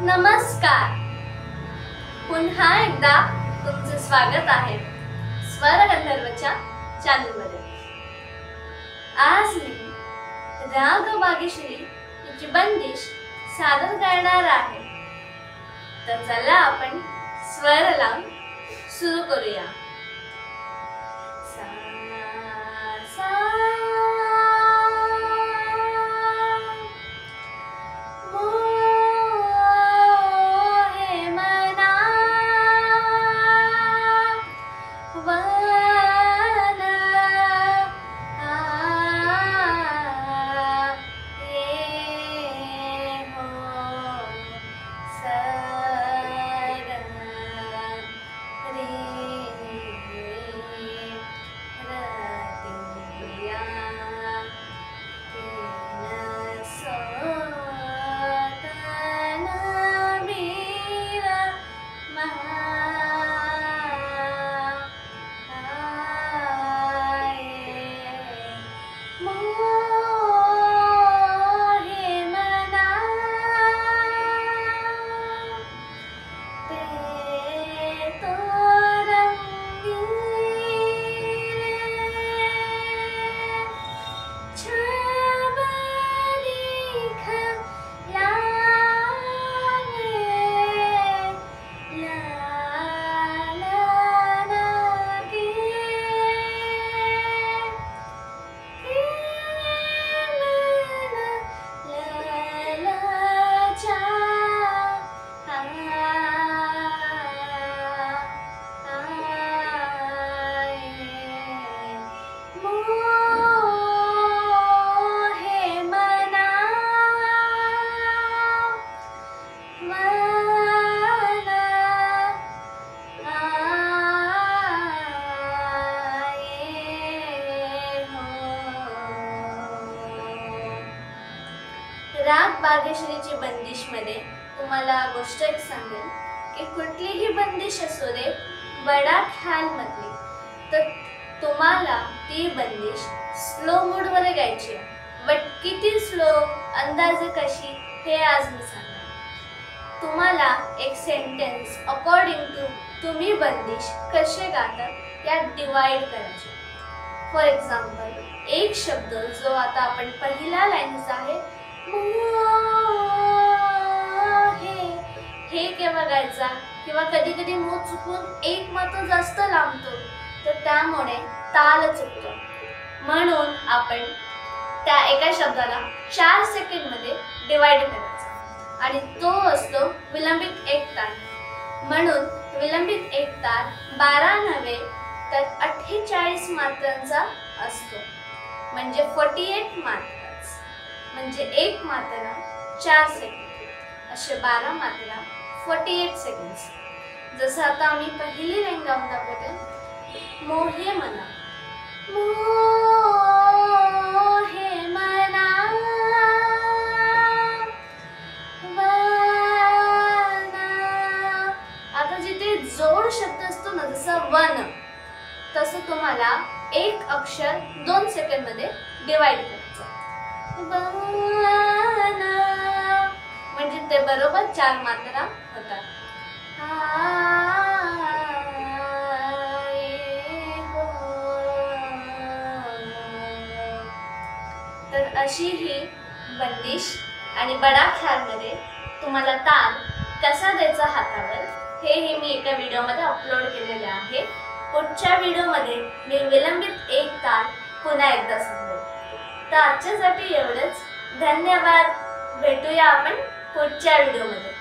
नमस्कार. पुन्हा एकदा तुमचे स्वागत आहे स्वर गंधर्वच्या चॅनलमध्ये. आज मी राग भाग्यश्री हिची बंदिश सादर करणार आहे. तर चला आपण स्वर लावून सुरू करूया. राग भाग्यश्रीची बंदिश मध्ये तुम्हाला गोष्ट एक सांगेल की कुठलीही बंदिश असू दे बडा ख्याल मधली, तर तुम्हाला ती बंदिश स्लो मूड मध्ये गायची आहे. बट किती स्लो, अंदाजे कशी, हे आज मी सांगणार. तुम्हाला एक सेंटेन्स अकॉर्डिंग टू तुम्ही बंदिश कसे गातात यात डिवाइड करायचे. फॉर एक्झाम्पल, एक शब्द जो आता आपण पहिल्या लाईनचा आहे हे केव्हा गायचा, किंवा कधी कधी मूळ चुकून एक मात्र जास्त लांबतो, तर त्यामुळे ताल चुकतो. म्हणून आपण त्या एका शब्दाला 4 सेकंड मध्ये डिवाइड करायचा आणि तो असतो विलंबित एक ताल. म्हणून विलंबित एक ताल 12 नव्हे तर 48 मात्रांचा असतो, म्हणजे 48 मात्रा, म्हणजे एक मात्रा 4 सेकंड, असे 12 मात्रा 48 सेकंड्स. जसं आता आम्ही पहिली लाईन गाऊन दाखवते. मोहे मना, मोहे मना वना. आता जिथे जोड शब्द असतो ना, जसं वन, तसं तुम्हाला एक अक्षर 2 सेकंड मध्ये डिवाइड करायचं. म्हणजे ते बरोबर 4 मात्रा होतात. तर अशी ही बंदिश आणि बडा ख्यालमध्ये तुम्हाला ताल कसा द्यायचा हातावर, हेही मी एका व्हिडिओमध्ये अपलोड केलेले आहे. पुढच्या व्हिडिओमध्ये मी विलंबित एक ताल पुन्हा एकदा सांगेन. तर आजच्यासाठी एवढंच. धन्यवाद. भेटूया आपण पुढच्या व्हिडिओमध्ये.